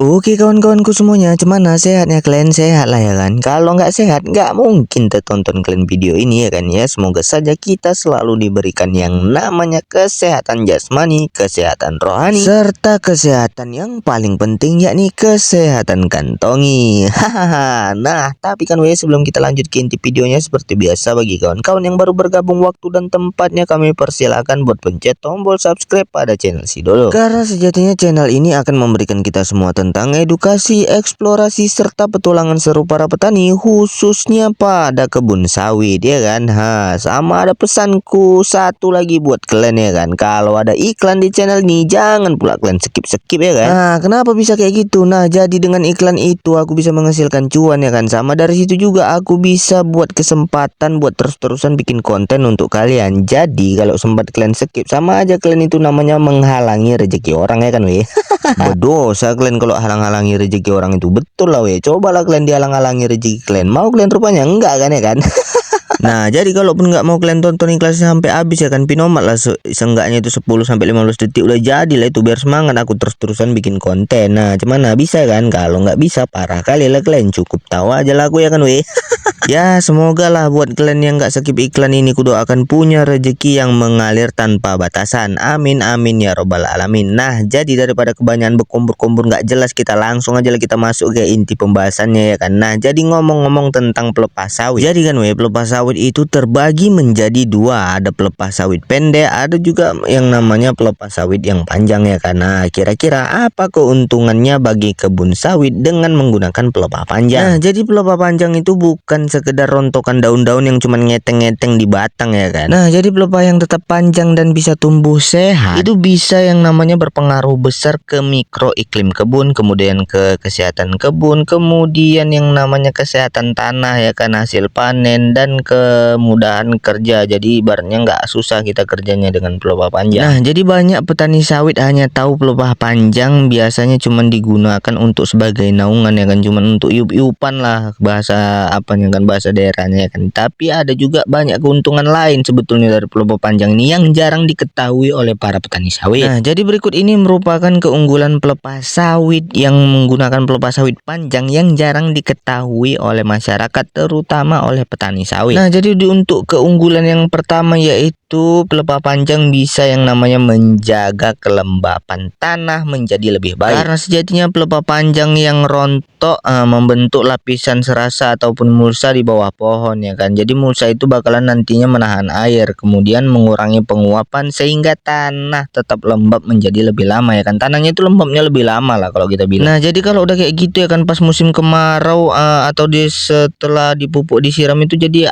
Oke kawan-kawanku semuanya, gimana sehatnya kalian? Sehat lah ya kan? Kalau nggak sehat, nggak mungkin tertonton kalian video ini ya kan ya. Semoga saja kita selalu diberikan yang namanya kesehatan jasmani, kesehatan rohani, serta kesehatan yang paling penting yakni kesehatan kantongi. Hahaha. Nah, tapi kan sebelum kita lanjut ke inti videonya seperti biasa bagi kawan-kawan yang baru bergabung waktu dan tempatnya kami persilakan buat pencet tombol subscribe pada channel si dulu. Karena sejatinya channel ini akan memberikan kita semua tentang edukasi, eksplorasi, serta petualangan seru para petani khususnya pada kebun sawit ya kan. Sama ada pesanku satu lagi buat kalian ya kan. Kalau ada iklan di channel ini jangan pula kalian skip ya kan. Nah, kenapa bisa kayak gitu? Nah, jadi dengan iklan itu aku bisa menghasilkan cuan ya kan. Sama dari situ juga aku bisa buat kesempatan buat terus-terusan bikin konten untuk kalian. Jadi kalau sempat kalian skip sama aja kalian itu namanya menghalangi rezeki orang ya kan weh. Berdosa kalian kalau halang-halangi rezeki orang itu, betul lah weh. Cobalah kalian dihalang-halangi rezeki kalian. Mau kalian rupanya enggak kan ya kan? Nah, jadi kalaupun nggak mau kalian tonton iklannya sampai habis ya kan, pinomat lah seenggaknya itu 10 sampai 15 detik udah jadi lah itu, biar semangat aku terus-terusan bikin konten. Nah, cuman bisa kan? Kalau nggak bisa parah kali lah kalian, cukup tahu aja lah aku ya kan weh. Ya, semoga lah buat kalian yang nggak skip iklan ini kudoakan punya rezeki yang mengalir tanpa batasan. Amin amin ya robbal alamin. Nah, jadi daripada kebanyakan berkumpul-kumpul nggak jelas, kita langsung aja lah kita masuk ke inti pembahasannya ya kan. Nah, jadi ngomong-ngomong tentang pelepas sawit. Jadi kan pelepas sawit itu terbagi menjadi dua, ada pelepas sawit pendek, ada juga yang namanya pelepas sawit yang panjang ya kan. Nah, kira-kira apa keuntungannya bagi kebun sawit dengan menggunakan pelepah panjang? Nah, jadi pelepah panjang itu bukan sekedar rontokan daun-daun yang cuma ngeteng-ngeteng di batang ya kan. Nah, jadi pelepah yang tetap panjang dan bisa tumbuh sehat itu bisa yang namanya berpengaruh besar ke mikro iklim kebun, kemudian ke kesehatan kebun, kemudian yang namanya kesehatan tanah ya kan, hasil panen dan kemudahan kerja. Jadi ibaratnya nggak susah kita kerjanya dengan pelepah panjang. Nah, jadi banyak petani sawit hanya tahu pelepah panjang biasanya cuma digunakan untuk sebagai naungan ya kan, cuma untuk iup-iupan lah bahasa apanya kan, bahasa daerahnya kan. Tapi ada juga banyak keuntungan lain sebetulnya dari pelepah panjang ini yang jarang diketahui oleh para petani sawit. Nah, jadi berikut ini merupakan keunggulan pelepah sawit yang menggunakan pelepah sawit panjang yang jarang diketahui oleh masyarakat, terutama oleh petani sawit. Nah, jadi untuk keunggulan yang pertama yaitu pelepah panjang bisa yang namanya menjaga kelembapan tanah menjadi lebih baik. Karena sejatinya pelepah panjang yang rontok membentuk lapisan serasa ataupun mulsa di bawah pohon ya kan. Jadi mulsa itu bakalan nantinya menahan air, kemudian mengurangi penguapan sehingga tanah tetap lembab menjadi lebih lama ya kan. Tanahnya itu lembabnya lebih lama lah kalau kita bilang. Nah, jadi kalau udah kayak gitu ya kan, pas musim kemarau atau setelah dipupuk disiram itu, jadi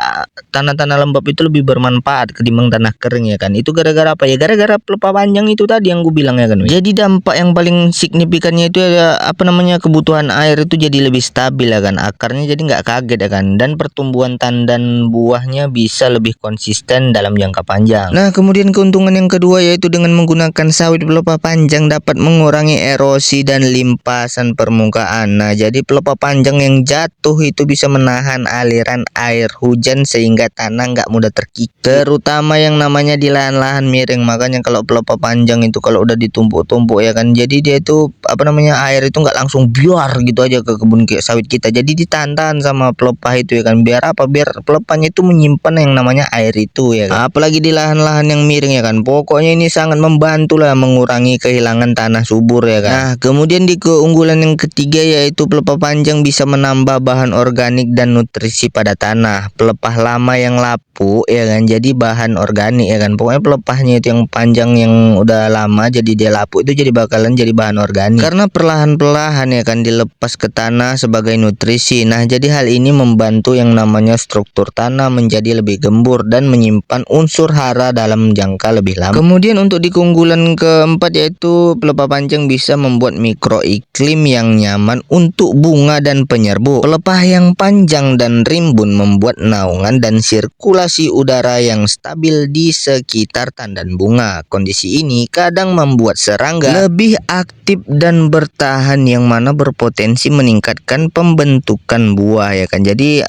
tanah-tanah lembab itu lebih bermanfaat ketimbang tanah kering ya kan. Itu gara-gara apa ya? Gara-gara pelepah panjang itu tadi yang gue bilang ya kan. Jadi dampak yang paling signifikannya itu ada apa namanya, kebutuhan air itu jadi lebih stabil ya kan. Akarnya jadi nggak kaget ya kan, dan pertumbuhan tandan buahnya bisa lebih konsisten dalam jangka panjang. Nah, kemudian keuntungan yang kedua yaitu dengan menggunakan sawit pelepah panjang dapat mengurangi erosi dan limpasan permukaan. Nah, jadi pelepah panjang yang jatuh itu bisa menahan aliran air hujan sehingga tanah nggak mudah terkikis, terutama yang namanya di lahan-lahan miring. Makanya kalau pelepah panjang itu kalau udah ditumpuk-tumpuk ya kan, jadi dia itu apa namanya, air itu nggak langsung biar gitu aja ke kebun sawit kita, jadi ditahan sama pelepah itu ya kan. Biar apa? Biar pelepahnya itu menyimpan yang namanya air itu ya kan. Apalagi di lahan-lahan yang miring ya kan. Pokoknya ini sangat membantu lah mengurangi kehilangan tanah subur ya kan. Nah, kemudian di keunggulan yang ketiga yaitu pelepah panjang bisa menambah bahan organik dan nutrisi pada tanah. Pelepah lama yang lapuk ya kan, jadi bahan organik ya kan. Pokoknya pelepahnya itu yang panjang yang udah lama jadi dia lapuk itu jadi bakalan jadi bahan organik karena perlahan-perlahan ya kan dilepas ke tanah sebagai nutrisi. Nah, jadi hal ini membantu yang namanya struktur tanah menjadi lebih gembur dan menyimpan unsur hara dalam jangka lebih lama. Kemudian untuk di keunggulan keempat yaitu pelepah panjang bisa membuat mikroiklim yang nyaman untuk bunga dan penyerbu. Pelepah yang panjang dan rimbun membuat naungan dan sirkulasi sirkulasi udara yang stabil di sekitar tandan bunga. Kondisi ini kadang membuat serangga lebih aktif dan bertahan, yang mana berpotensi meningkatkan pembentukan buah ya kan. Jadi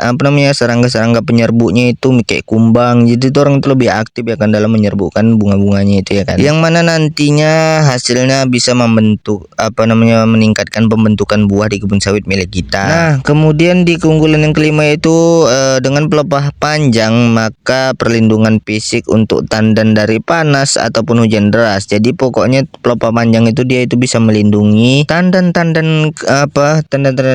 serangga-serangga penyerbunya itu kayak kumbang, jadi itu orang itu lebih aktif ya kan dalam menyerbukan bunga-bunganya itu ya kan. Yang mana nantinya hasilnya bisa membentuk meningkatkan pembentukan buah di kebun sawit milik kita. Nah, kemudian di keunggulan yang kelima yaitu dengan pelepah panjang, maka perlindungan fisik untuk tandan dari panas ataupun hujan deras. Jadi pokoknya pelepah panjang itu dia itu bisa melindungi tandan-tandan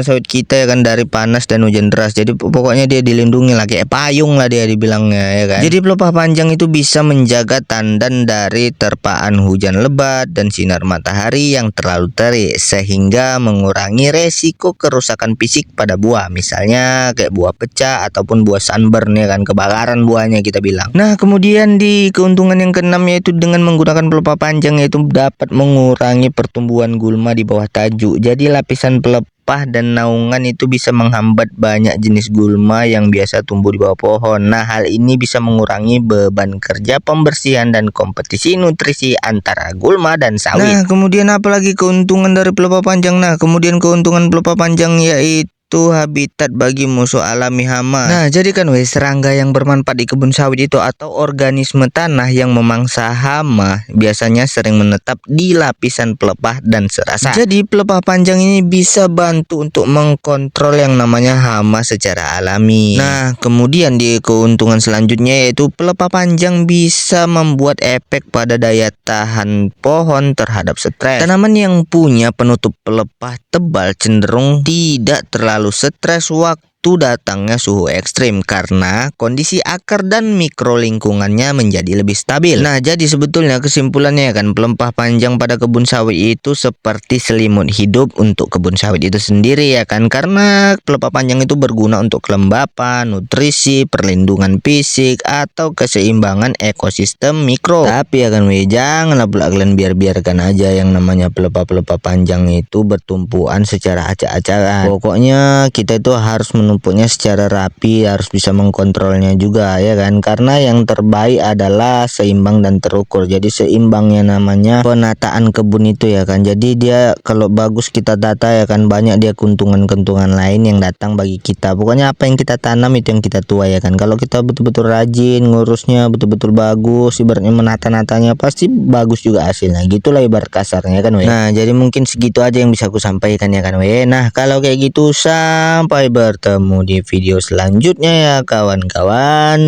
sawit kita ya kan dari panas dan hujan deras. Jadi pokoknya dia dilindungi lah, kayak payung lah dia dibilangnya ya kan. Jadi pelepah panjang itu bisa menjaga tandan dari terpaan hujan lebat dan sinar matahari yang terlalu terik, sehingga mengurangi resiko kerusakan fisik pada buah, misalnya kayak buah pecah ataupun buah sunburn ya kan, kebakaran buahnya kita bilang. Nah, kemudian di keuntungan yang keenam yaitu dengan menggunakan pelepah panjang yaitu dapat mengurangi pertumbuhan gulma di bawah tajuk. Jadi lapisan pelepah dan naungan itu bisa menghambat banyak jenis gulma yang biasa tumbuh di bawah pohon. Nah, hal ini bisa mengurangi beban kerja pembersihan dan kompetisi nutrisi antara gulma dan sawit. Nah, kemudian apalagi keuntungan dari pelepah panjang? Nah, kemudian keuntungan pelepah panjang yaitu habitat bagi musuh alami hama. Nah, jadi kan serangga yang bermanfaat di kebun sawit itu atau organisme tanah yang memangsa hama biasanya sering menetap di lapisan pelepah dan serasa. Jadi pelepah panjang ini bisa bantu untuk mengkontrol yang namanya hama secara alami. Nah, kemudian di keuntungan selanjutnya yaitu pelepah panjang bisa membuat efek pada daya tahan pohon terhadap stres. Tanaman yang punya penutup pelepah tebal cenderung tidak terlalu stres waktu datangnya suhu ekstrim karena kondisi akar dan mikro lingkungannya menjadi lebih stabil. Nah, jadi sebetulnya kesimpulannya kan pelepah panjang pada kebun sawit itu seperti selimut hidup untuk kebun sawit itu sendiri ya kan, karena pelepah panjang itu berguna untuk kelembapan, nutrisi, perlindungan fisik atau keseimbangan ekosistem mikro. Tapi ya kan janganlah pula kalian biarkan aja yang namanya pelepah panjang itu bertumpuan secara acak-acakan. Pokoknya kita itu harus menumpuknya secara rapi, harus bisa mengkontrolnya juga ya kan, karena yang terbaik adalah seimbang dan terukur. Jadi seimbangnya namanya penataan kebun itu ya kan. Jadi dia kalau bagus kita tata ya kan, banyak dia keuntungan-keuntungan lain yang datang bagi kita. Pokoknya apa yang kita tanam itu yang kita tuai ya kan. Kalau kita betul-betul rajin ngurusnya, betul-betul bagus, ibaratnya menata-natanya, pasti bagus juga hasilnya. Gitulah ibarat kasarnya kan. Nah, jadi mungkin segitu aja yang bisa aku sampaikan ya kan. Nah, kalau kayak gitu sampai bertemu di video selanjutnya ya kawan-kawan.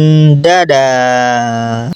Dadah.